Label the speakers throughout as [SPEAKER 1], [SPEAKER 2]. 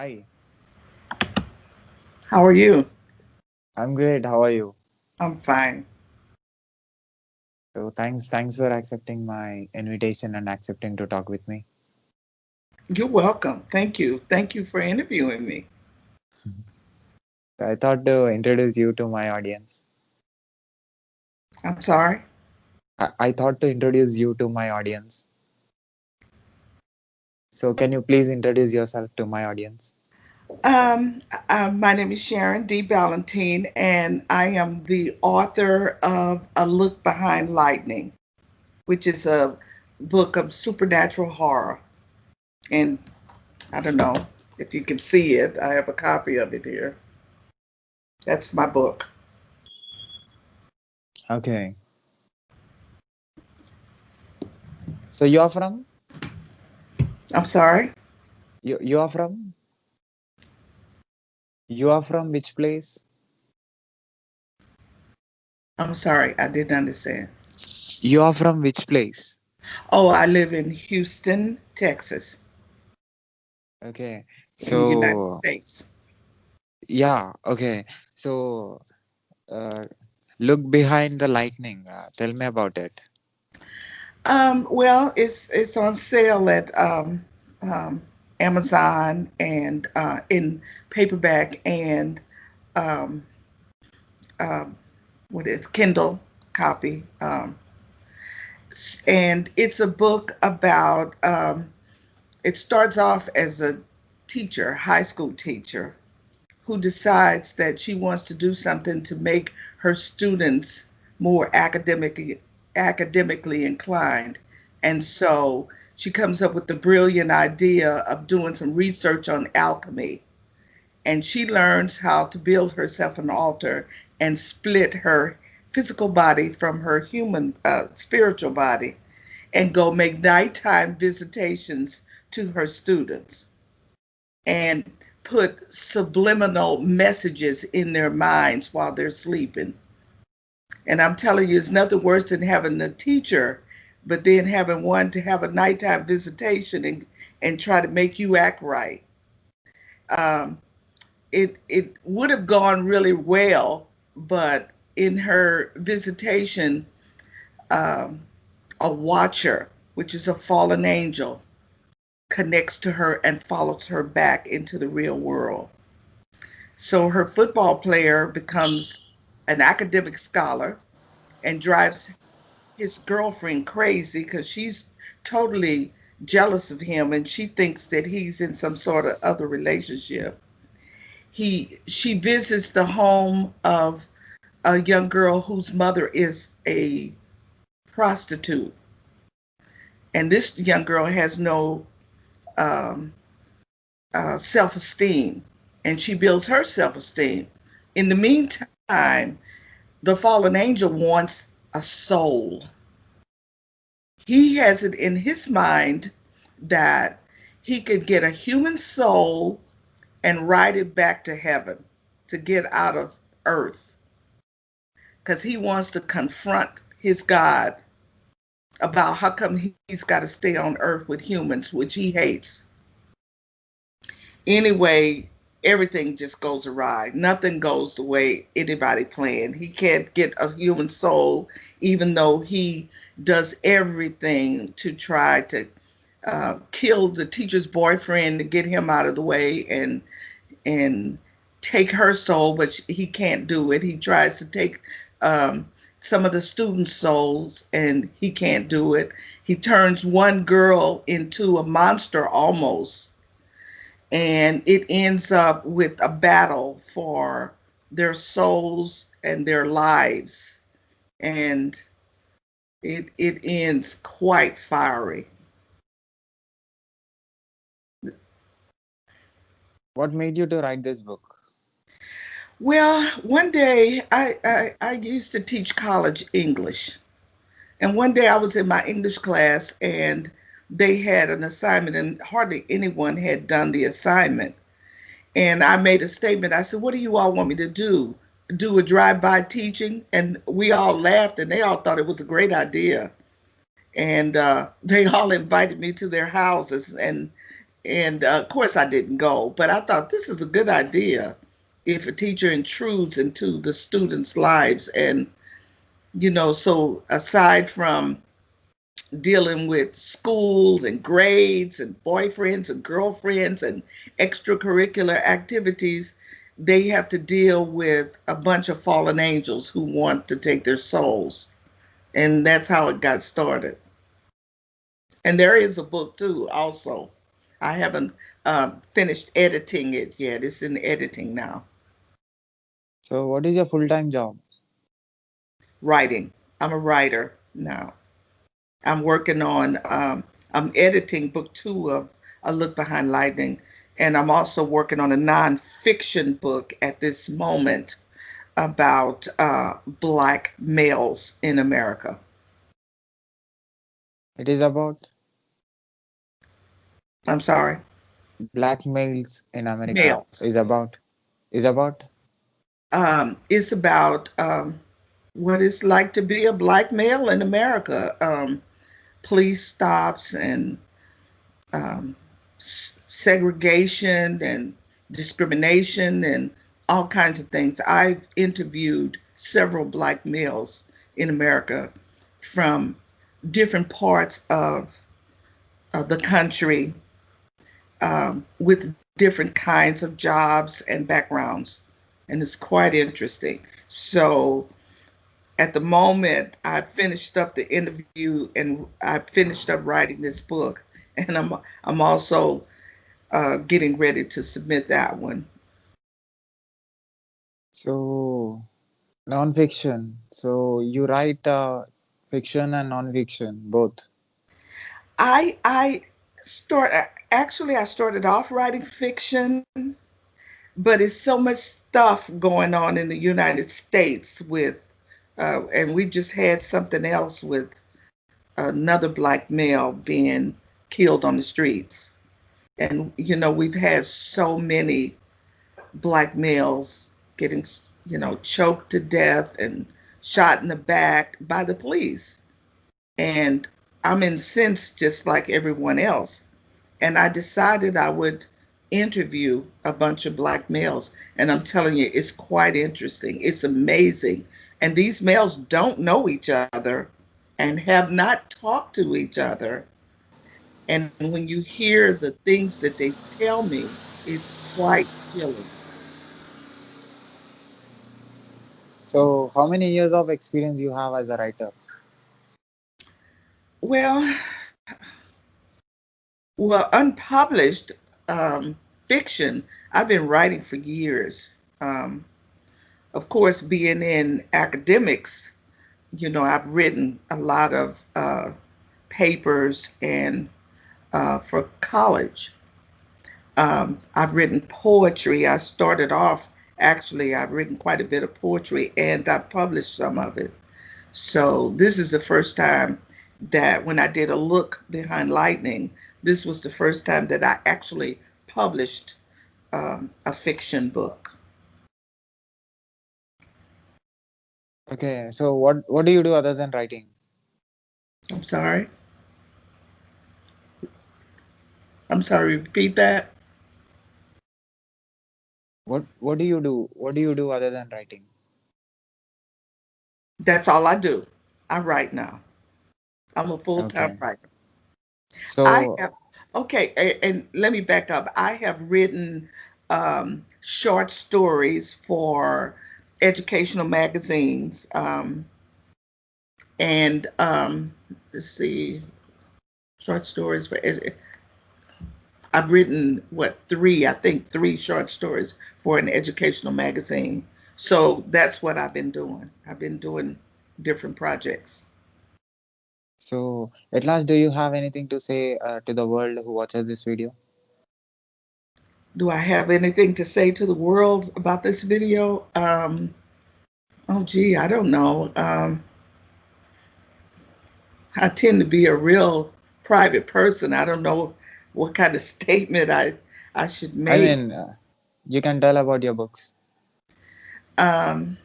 [SPEAKER 1] Hi,
[SPEAKER 2] How are you?
[SPEAKER 1] I'm great. How are you?
[SPEAKER 2] I'm fine.
[SPEAKER 1] So thanks for accepting my invitation and accepting to talk with me.
[SPEAKER 2] You're welcome. Thank you. Thank you for interviewing me.
[SPEAKER 1] Mhm. So I thought to introduce you to my audience.
[SPEAKER 2] I'm sorry.
[SPEAKER 1] I thought to introduce you to my audience. So can you please introduce yourself to my audience?
[SPEAKER 2] My name is Sharon D Ballentine, and I am the author of A Look Behind Lightning, which is a book of supernatural horror. And I don't know if you can see it. I have a copy of it here. That's my book.
[SPEAKER 1] Okay. So
[SPEAKER 2] I'm sorry.
[SPEAKER 1] you are from you are from which place?
[SPEAKER 2] I'm sorry. I didn't understand.
[SPEAKER 1] You are from which place?
[SPEAKER 2] Oh, I live in Houston, Texas,
[SPEAKER 1] Okay.
[SPEAKER 2] in the United
[SPEAKER 1] So
[SPEAKER 2] States.
[SPEAKER 1] yeah, okay. So uh, look behind the lightning. Tell me about it.
[SPEAKER 2] Well, it's on sale at um, Amazon and in paperback and um, um, what is Kindle copy. And it's a book about. It starts off as a teacher, high school teacher, who decides that she wants to do something to make her students more academically inclined. And so she comes up with the brilliant idea of doing some research on alchemy. And she learns how to build herself an altar and split her physical body from her human spiritual body and go make nighttime visitations to her students and put subliminal messages in their minds while they're sleeping. And I'm telling you, it's nothing worse than having a teacher, but then having one to have a nighttime visitation and try to make you act right. Um, it would have gone really well, but in her visitation, um, a watcher, which is a fallen angel, connects to her and follows her back into the real world. So her football player becomes an academic scholar and drives his girlfriend crazy because she's totally jealous of him and she thinks that he's in some sort of other relationship. She visits the home of a young girl whose mother is a prostitute, and this young girl has no um, self-esteem, and she builds her self-esteem. In the meantime, the fallen angel wants a soul. He has it in his mind that he could get a human soul and ride it back to heaven to get out of earth because he wants to confront his God about how come he's got to stay on earth with humans, which he hates. Anyway, everything just goes awry. Nothing goes the way anybody planned. He can't get a human soul, even though he does everything to try to kill the teacher's boyfriend to get him out of the way and take her soul, but he can't do it. He tries to take um, some of the students' souls, and he can't do it. He turns one girl into a monster almost, and it ends up with a battle for their souls and their lives, and it ends quite fiery.
[SPEAKER 1] What made you to write this book?
[SPEAKER 2] Well, one day I used to teach college English, and one day I was in my English class and they had an assignment, and hardly anyone had done the assignment. And I made a statement. I said, "What do you all want me to do? Do a drive-by teaching?" And we all laughed, and they all thought it was a great idea. And they all invited me to their houses, and And of course, I didn't go, but I thought this is a good idea if a teacher intrudes into the students' lives. And, so aside from dealing with school and grades and boyfriends and girlfriends and extracurricular activities, they have to deal with a bunch of fallen angels who want to take their souls. And that's how it got started. And there is a book too, also. I haven't finished editing it yet. It's in editing now.
[SPEAKER 1] So, what is your full-time job?
[SPEAKER 2] Writing. I'm a writer now. I'm working on, I'm editing book two of A Look Behind Lightning. And I'm also working on a nonfiction book at this moment about Black males in America.
[SPEAKER 1] It is about
[SPEAKER 2] I'm sorry,
[SPEAKER 1] black males in America.
[SPEAKER 2] males.
[SPEAKER 1] Is about.
[SPEAKER 2] It's about what it's like to be a black male in America. Police stops and um, segregation and discrimination and all kinds of things. I've interviewed several black males in America from different parts of the country with different kinds of jobs and backgrounds. And it's quite interesting. So at the moment, I finished up the interview and I finished up writing this book. And I'm also getting ready to submit that one.
[SPEAKER 1] So, non-fiction. So, you write fiction and non-fiction both.
[SPEAKER 2] I start actually I started off writing fiction, but it's so much stuff going on in the United States with, and we just had something else with another black male being killed on the streets. And, we've had so many black males getting, choked to death and shot in the back by the police. And I'm incensed just like everyone else. And I decided I would interview a bunch of black males. And I'm telling you, it's quite interesting. It's amazing. And these males don't know each other and have not talked to each other. And when you hear the things that they tell me, it's quite chilling.
[SPEAKER 1] So, how many years of experience you have as a writer?
[SPEAKER 2] Well, unpublished fiction, I've been writing for years. Of course, being in academics, I've written a lot of papers and for college. I've written poetry. I started off, actually, I've written quite a bit of poetry and I published some of it. So this is the first time that when I did A Look Behind Lightning, this was the first time that I actually published a fiction book.
[SPEAKER 1] Okay, so what do you do other than writing?
[SPEAKER 2] I'm sorry. I'm sorry, repeat that.
[SPEAKER 1] What do you do? What do you do other than writing?
[SPEAKER 2] That's all I do. I write now. I'm a full time
[SPEAKER 1] Okay.
[SPEAKER 2] writer. I
[SPEAKER 1] So,
[SPEAKER 2] have, okay, and let me back up. I have written short stories for educational magazines. And let's see, short stories for, I've written, what, three, I think three short stories for an educational magazine. So that's what I've been doing. I've been doing different projects.
[SPEAKER 1] so at last, do you have anything to say to the world who watches this video?
[SPEAKER 2] Do I have anything to say to the world about this video? Oh, gee, I don't know. I tend to be a real private person. I don't know what kind of statement I should
[SPEAKER 1] I
[SPEAKER 2] make.
[SPEAKER 1] mean, you can tell about your books.
[SPEAKER 2] Um,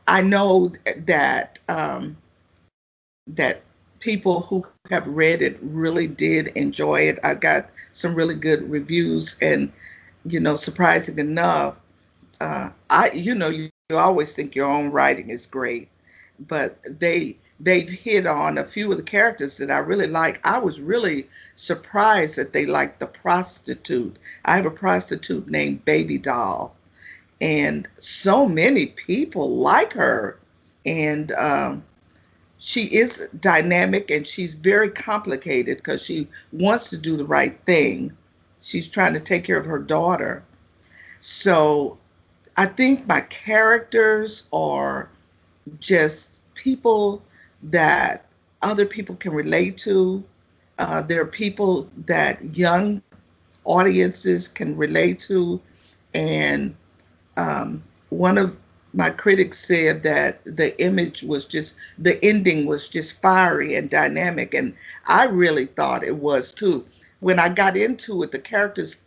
[SPEAKER 2] I know that that people who have read it really did enjoy it. I got some really good reviews, and surprising enough, you always think your own writing is great, but they've hit on a few of the characters that I really like. I was really surprised that they liked the prostitute. I have a prostitute named Baby Doll, and so many people like her, and she is dynamic and she's very complicated because she wants to do the right thing. She's trying to take care of her daughter. So I think my characters are just people that other people can relate to. There are people that young audiences can relate to. And one of my critics said that the ending was just fiery and dynamic. And I really thought it was too. When I got into it, the characters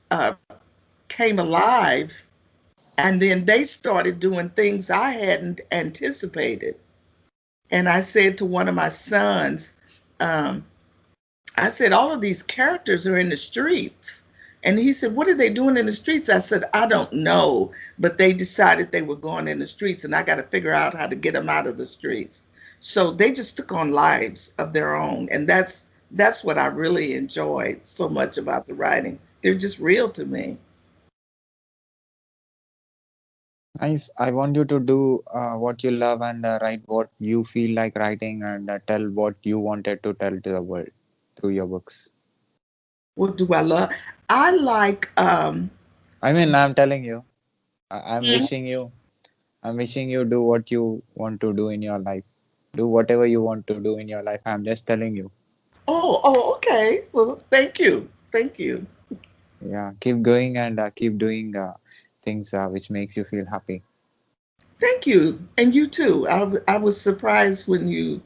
[SPEAKER 2] uh, came alive, and then they started doing things I hadn't anticipated. And I said to one of my sons, um, I said, all of these characters are in the streets. And he said, what are they doing in the streets? I said, I don't know, but they decided they were going in the streets, and I got to figure out how to get them out of the streets. So they just took on lives of their own. And that's what I really enjoyed so much about the writing. They're just real to me.
[SPEAKER 1] Nice. I want you to do what you love and write what you feel like writing and tell what you wanted to tell to the world through your books.
[SPEAKER 2] What do I love? I like
[SPEAKER 1] I mean, I'm telling you, I'm wishing you, I'm wishing you do what you want to do in your life. Do whatever you want to do in your life. I'm just telling you.
[SPEAKER 2] oh, okay. Well, thank you. Thank you.
[SPEAKER 1] Yeah, keep going and keep doing things which makes you feel happy.
[SPEAKER 2] Thank you. And you too. I was surprised when you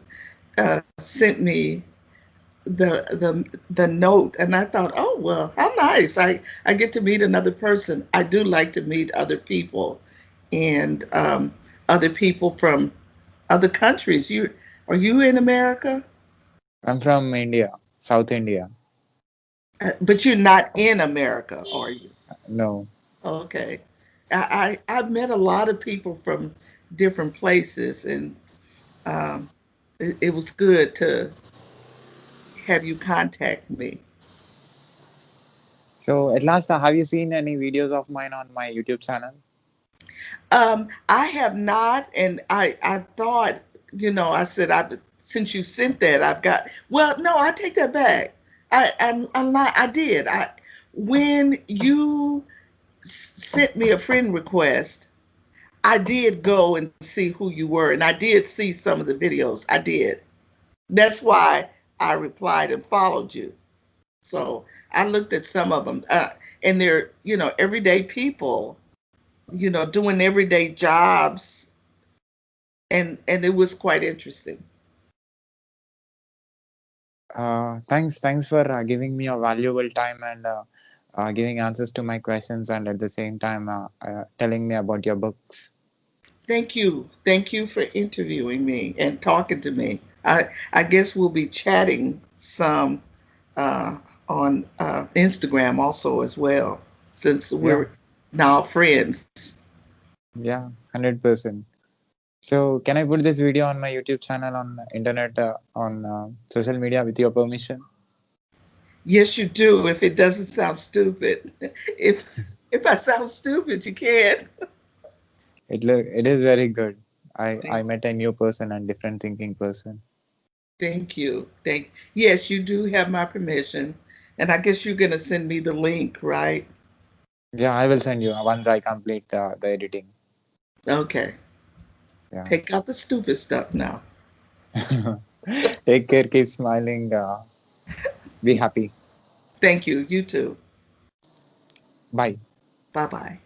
[SPEAKER 2] sent me the note, and I thought, oh well, how nice. I get to meet another person. I do like to meet other people, and other people from other countries. Are you in America?
[SPEAKER 1] I'm from India, South India.
[SPEAKER 2] But you're not in America, are you?
[SPEAKER 1] No.
[SPEAKER 2] Okay. I've met a lot of people from different places, and um, it was good to have you contact me.
[SPEAKER 1] So at last, have you seen any videos of mine on my YouTube channel?
[SPEAKER 2] I have not, and I thought, I said, since you sent that, I've got. Well, no, I take that back. I'm not. I did. When you sent me a friend request, I did go and see who you were, and I did see some of the videos. I did. That's why I replied and followed you. So I looked at some of them, and they're everyday people, doing everyday jobs, and it was quite interesting.
[SPEAKER 1] Thanks for giving me a valuable time and giving answers to my questions and at the same time telling me about your books.
[SPEAKER 2] Thank you for interviewing me and talking to me. I guess we'll be chatting some uh, on Instagram also as well, since
[SPEAKER 1] Yeah,
[SPEAKER 2] we're now friends.
[SPEAKER 1] yeah, 100%. So can I put this video on my YouTube channel on internet on social media with your permission?
[SPEAKER 2] Yes, you do. If it doesn't sound stupid, if if I sound stupid, you can.
[SPEAKER 1] It is very good. I
[SPEAKER 2] Thank,
[SPEAKER 1] met a new person and different thinking person.
[SPEAKER 2] thank you. Yes, you do have my permission, and I guess you're gonna send me the link, right?
[SPEAKER 1] Yeah, I will send you once I complete the editing.
[SPEAKER 2] Okay.
[SPEAKER 1] Yeah.
[SPEAKER 2] Take out the stupid stuff now.
[SPEAKER 1] Take care. Keep smiling. Be happy.
[SPEAKER 2] Thank you. You too.
[SPEAKER 1] Bye.
[SPEAKER 2] Bye bye.